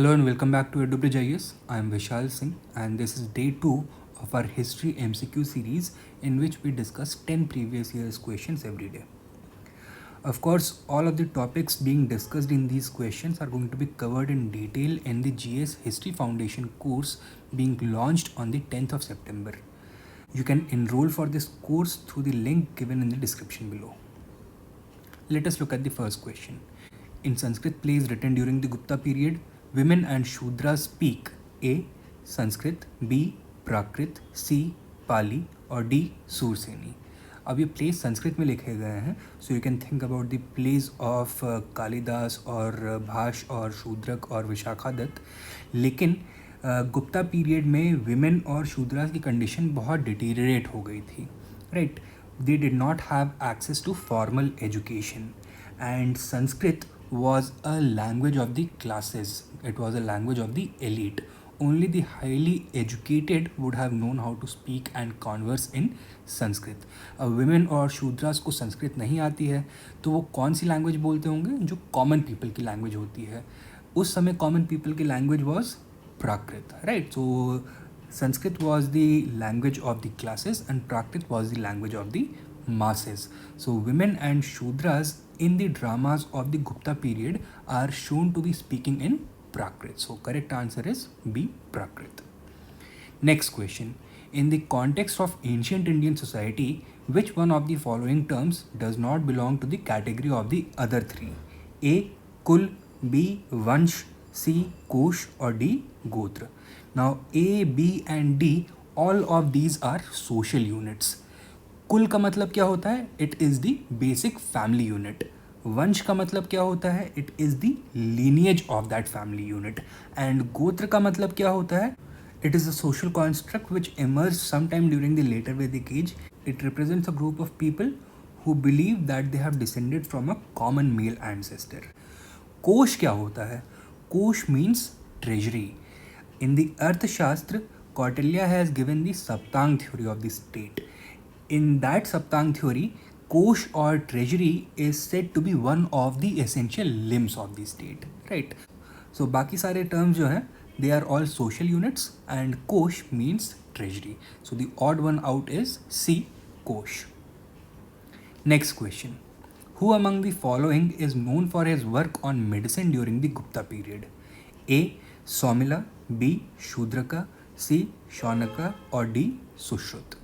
Hello and welcome back to EduBridge IAS. I am Vishal Singh and this is day 2 of our history MCQ series in which we discuss 10 previous years questions every day. Of course, all of the topics being discussed in these questions are going to be covered in detail in the GS History Foundation course being launched on the 10th of September. You can enroll for this course through the link given in the description below. Let us look at the first question. In Sanskrit plays written during the Gupta period, women and Shudras speak A. Sanskrit, B. Prakrit, C. Pali और D. Surseni. अब ये place Sanskrit में लिखे गए हैं, so you can think about the place of Kalidas और भाष और शूद्रक और विशाखादत्त. लेकिन गुप्ता पीरियड में विमेन और शूद्रास की कंडीशन बहुत डिटीरिएट हो गई थी, right. They did not have access to formal education, and Sanskrit was a language of the classes. It was a language of the elite. Only the highly educated would have known how to speak and converse in Sanskrit. अब women और शूद्रास को संस्कृत नहीं आती है तो वो कौन सी language बोलते होंगे? जो कॉमन पीपल की लैंग्वेज होती है. उस समय कॉमन पीपल की language was Prakrit, right. So Sanskrit was the language of the classes and Prakrit was the language of the masses. So women and Shudras in the dramas of the Gupta period are shown to be speaking in Prakrit. So correct answer is B, Prakrit. Next question. In the context of ancient Indian society, which one of the following terms does not belong to the category of the other three? A. Kul, B. Vansh, C. Kosh or D. Gotra. Now A, B and D, all of these are social units. कुल का मतलब क्या होता है? It is the basic family unit. वंश का मतलब क्या होता है? It is the lineage of that family unit. And गोत्र का मतलब क्या होता है? It is a social construct which emerged sometime during the later Vedic age. It represents a group of people who believe that they have descended from a common male ancestor. कोश क्या होता है? कोश means treasury. In the Arthashastra, Kautilya has given the Saptang theory of the state. In that Saptang theory, Kosh or treasury is said to be one of the essential limbs of the state, right? So बाकी सारे terms जो हैं, they are all social units and Kosh means treasury. So the odd one out is C, Kosh. Next question. Who among the following is known for his work on medicine during the Gupta period? A. Somila, B. Shudraka, C. Shaunaka or D. Sushrut.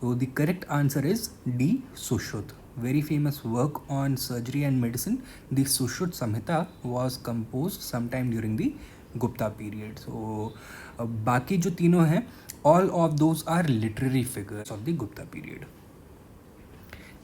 So the correct answer is D. Sushrut. Very famous work on surgery and medicine. The Sushrut Samhita was composed sometime during the Gupta period. So बाकी जो तीनों हैं, all of those are literary figures of the Gupta period.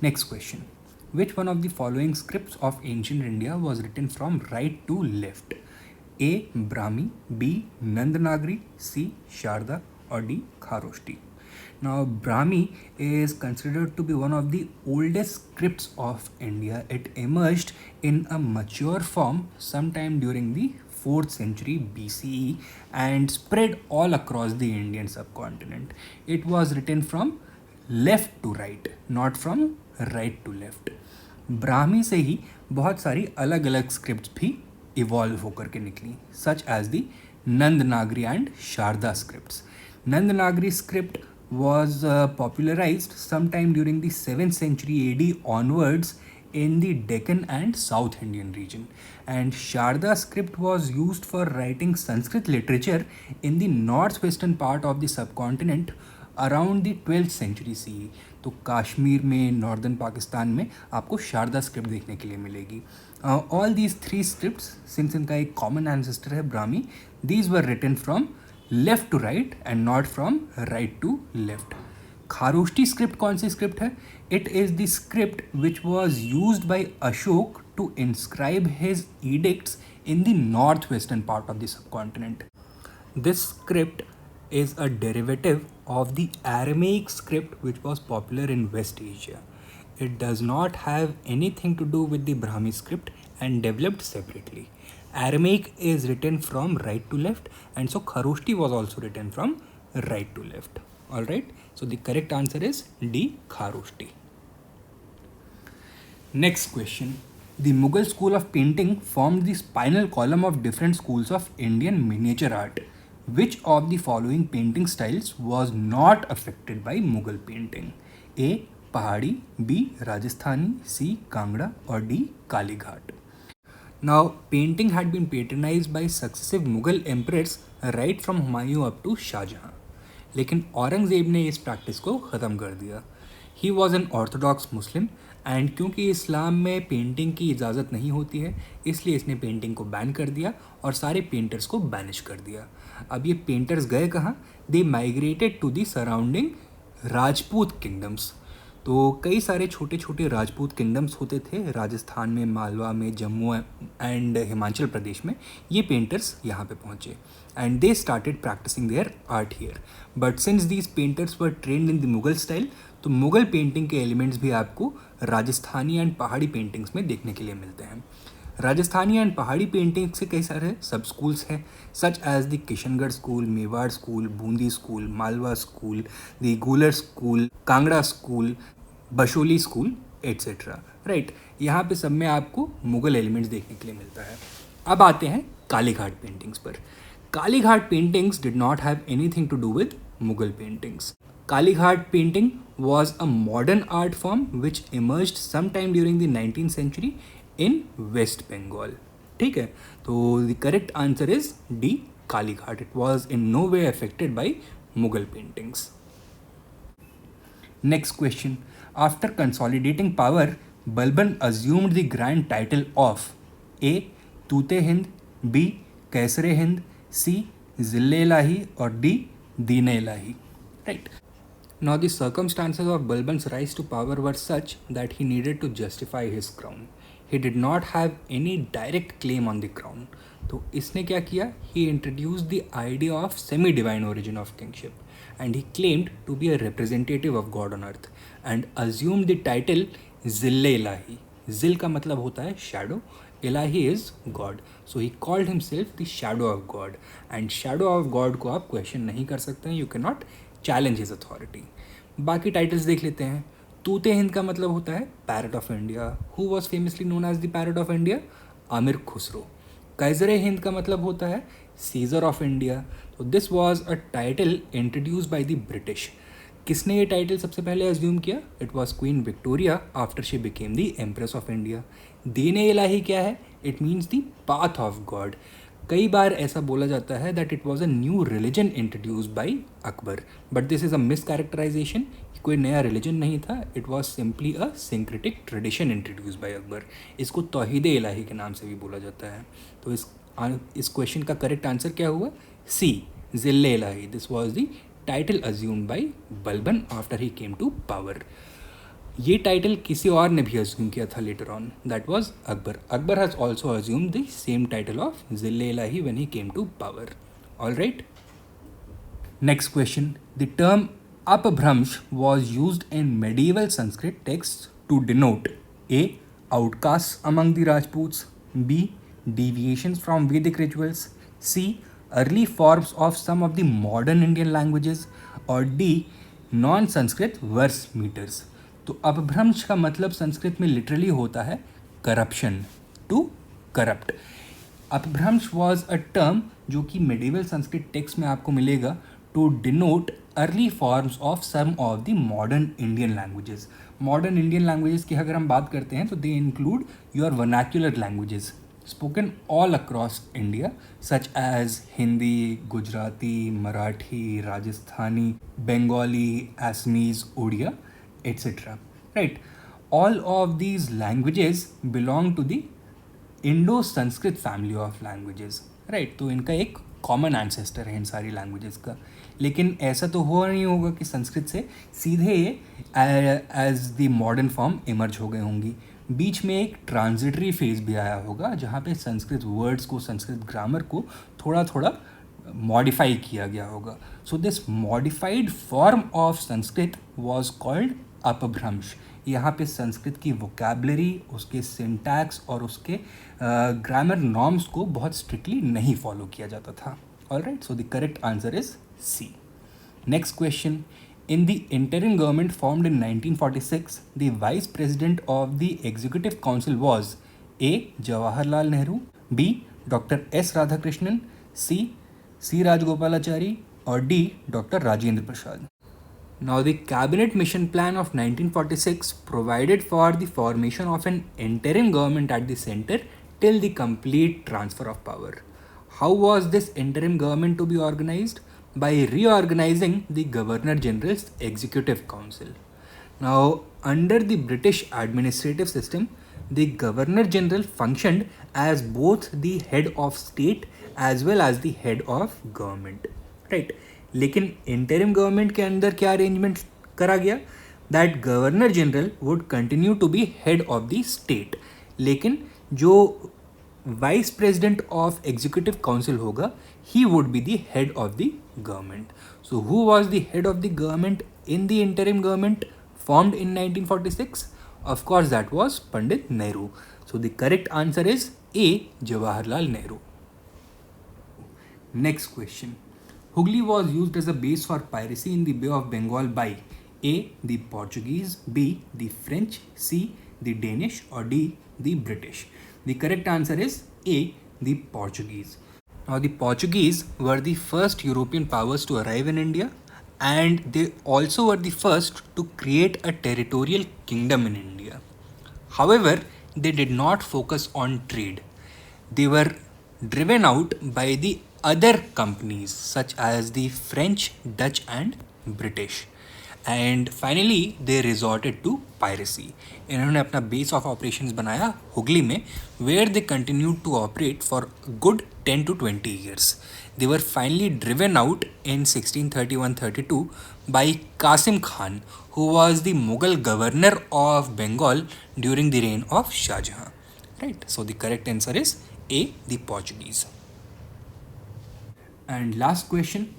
Next question. Which one of the following scripts of ancient India was written from right to left? A. Brahmi, B. Nandanagri, C. Sharda or D. Kharoshti. Now Brahmi is considered to be one of the oldest scripts of India. It emerged in a mature form sometime during the 4th century BCE and spread all across the Indian subcontinent. It was written from left to right, not from right to left. Brahmi से ही बहुत सारी अलग अलग scripts भी evolve होकर के निकली, such as the Nandinagari and Sharada scripts. Nandinagari script was popularized sometime during the 7th century AD onwards in the Deccan and South Indian region, and Sharda script was used for writing Sanskrit literature in the northwestern part of the subcontinent around the 12th century CE. तो कश्मीर में, northern Pakistan में आपको Sharda script देखने के लिए मिलेगी. All these three scripts, since इनका एक कॉमन एंसेस्टर है Brahmi, these were written from left to right and not from right to left. Kharoshthi script कौन सी स्क्रिप्ट है? It is the script which was used by Ashoka to inscribe his edicts in the northwestern part of the subcontinent. This script is a derivative of the Aramaic script which was popular in West Asia. It does not have anything to do with the Brahmi script and developed separately. Aramaic is written from right to left, and so Kharoshti was also written from right to left. Alright, so the correct answer is D, Kharoshti. Next question. The Mughal school of painting formed the spinal column of different schools of Indian miniature art. Which of the following painting styles was not affected by Mughal painting? A. Pahadi, B. Rajasthani, C. Kangra, or D. Kalighat. Now, painting had been patronized by successive Mughal emperors right from Humayun up to Shah Jahan. लेकिन औरंगज़ेब ने इस practice को ख़त्म कर दिया. He was an Orthodox Muslim and क्योंकि इस्लाम में painting की इजाज़त नहीं होती है इसलिए इसने पेंटिंग को बैन कर दिया और सारे पेंटर्स को बैनिश कर दिया. अब ये पेंटर्स गए कहाँ? They migrated to the surrounding Rajput kingdoms. तो कई सारे छोटे छोटे राजपूत किंगडम्स होते थे राजस्थान में, मालवा में, जम्मू एंड हिमाचल प्रदेश में. ये पेंटर्स यहाँ पे पहुँचे and they started practising their art here. But since these painters were trained in the Mughal style, तो मुगल पेंटिंग के एलिमेंट्स भी आपको राजस्थानी एंड पहाड़ी पेंटिंग्स में देखने के लिए मिलते हैं. राजस्थानी एंड पहाड़ी पेंटिंग से कई सारे सब स्कूल्स हैं such as the Kishangarh school, Mewar school, Bundi school, Malwa school, the Guler school, Kangra school, Basohli school etcetera. Right, यहाँ पे सब में आपको मुगल एलिमेंट्स देखने के लिए मिलता है. अब आते हैं कालीघाट पेंटिंग्स पर. Kalighat paintings did not have anything to do with Mughal paintings. Kalighat painting was a modern art form which emerged sometime during the 19th century in West Bengal. ठीक है, तो the correct answer is D. Kalighat. It was in no way affected by Mughal paintings. Next question. After consolidating power, Balban assumed the grand title of A. Toote Hind, B. Kaisare Hind, C. Zille-e-Ilahi, or D. Deen-e-Ilahi. Right. Now the circumstances of Balban's rise to power were such that he needed to justify his crown. He did not have any direct claim on the crown. तो इसने क्या किया? He introduced the idea of semi-divine origin of kingship and he claimed to be a representative of God on earth and assumed the title Zille-e-Ilahi. Zil का मतलब होता है shadow, Ilahi is God. So he called himself the shadow of God and shadow of God को आप question नहीं कर सकते हैं. You cannot challenge his authority. बाकी टाइटल्स देख लेते हैं. तूते हिंद का मतलब होता है parrot of India. Who was famously known as the parrot of India? Amir Khusro. Kaisar e Hind का मतलब होता है सीजर ऑफ इंडिया. तो this was a title introduce by the British. किसने ये टाइटल सबसे पहले अज्यूम किया? It was Queen Victoria after she became the empress of India. Din e Ilahi क्या है? It means the path of God. कई बार ऐसा बोला जाता है that it was a new religion introduce by Akbar, but this is a mischaracterisation. कोई नया रिलीजन नहीं था, it was simply a syncretic tradition introduce by Akbar. इसको तौहीद-ए-इलाही के नाम से भी बोला जाता है. तो इस क्वेश्चन का करेक्ट आंसर क्या हुआ? C, Zill e Ilahi. This was the title assumed by Balban after he came to power. ये टाइटल किसी और ने भी अज्यूम किया था later on, that was Akbar. Akbar has also assume the same title of Zill e Ilahi when he came to power. All right. Next question. The term Apabhramsha was used in medieval Sanskrit text to denote a. outcasts among the Rajputs, B. deviations from Vedic rituals, C. early forms of some of the modern Indian languages, or D. non-Sanskrit verse meters. तो अपभ्रंश का मतलब संस्कृत में literally होता है corruption, to corrupt. Apabhramsha was a term जो कि medieval Sanskrit text में आपको मिलेगा to denote early forms of some of the modern Indian languages. Modern Indian languages की अगर हम बात करते हैं तो they include your vernacular languages spoken all across India such as Hindi, Gujarati, Marathi, Rajasthani, Bengali, Assamese, Odia, etc. Right? All of these languages belong to the Indo-Sanskrit family of languages. Right? तो इनका एक common ancestor है इन सारी languages का. लेकिन ऐसा तो हुआ नहीं होगा कि संस्कृत से सीधे as the modern form emerge हो गए होंगी. बीच में एक ट्रांजिटरी फेज भी आया होगा जहाँ पे संस्कृत वर्ड्स को, संस्कृत ग्रामर को थोड़ा थोड़ा मॉडिफाई किया गया होगा. So this modified form of Sanskrit was called अपभ्रंश. यहाँ पे संस्कृत की वोकैबलरी, उसके सिंटैक्स और उसके ग्रामर नॉर्म्स को बहुत स्ट्रिक्टली नहीं फॉलो किया जाता था. Alright, so the correct answer is C. Next question. In the interim government formed in 1946, the vice president of the executive council was A. Jawaharlal Nehru, B. Dr. S. Radhakrishnan, C. C. Rajagopalachari, or D. Dr. Rajendra Prasad. Now, the Cabinet Mission Plan of 1946 provided for the formation of an interim government at the center till the complete transfer of power. How was this interim government to be organized? By reorganizing the Governor General's Executive Council. Now, under the British administrative system, the Governor General functioned as both the head of state as well as the head of government, right? लेकिन interim government के अंदर क्या arrangement करा गया? That governor general would continue to be head of the state, लेकिन जो vice president of executive council होगा he would be the head of the government. So who was the head of the government in the interim government formed in 1946? Of course, that was Pandit Nehru. So the correct answer is A. Jawaharlal Nehru. Next question. Hooghly was used as a base for piracy in the Bay of Bengal by A. the Portuguese, B. the French, C. the Danish, or D. the British. The correct answer is A. the Portuguese. Now, the Portuguese were the first European powers to arrive in India, and they also were the first to create a territorial kingdom in India. However, they did not focus on trade. They were driven out by the other companies such as the French, Dutch, and British. And finally, they resorted to piracy. इन्होंने अपना base of operations बनाया हुगली में, where they continued to operate for good 10 to 20 years. They were finally driven out in 1631-32 by Qasim Khan, who was the Mughal governor of Bengal during the reign of Shah Jahan. Right? So the correct answer is A. the Portuguese. And last question.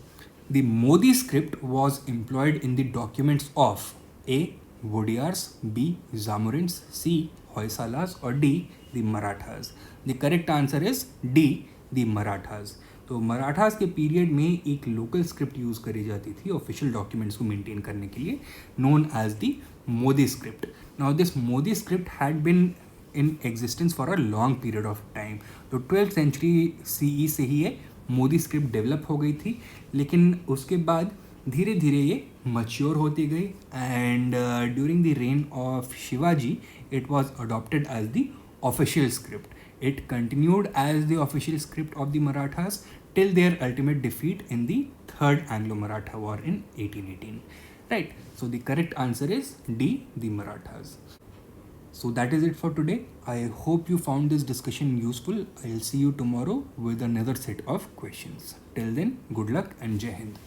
The Modi script was employed in the documents of A. Wodeyars, B. Zamorins, C. Hoysalas, or D. the Marathas. The correct answer is D. the Marathas. तो मराठास के period में एक local script use करी जाती थी official documents को maintain करने के लिए, known as the Modi script. Now this Modi script had been in existence for a long period of time. तो 12th सेंचुरी CE से ही ये मोदी स्क्रिप्ट डेवलप हो गई थी, लेकिन उसके बाद धीरे धीरे ये मच्योर होती गई, and during the reign of Shivaji it was adopted as the official script. It continued as the official script of the Marathas till their ultimate defeat in the Third Anglo-Maratha War in 1818. Right. So the correct answer is D. the Marathas. So that is it for today. I hope you found this discussion useful. I'll see you tomorrow with another set of questions. Till then, good luck and Jai Hind.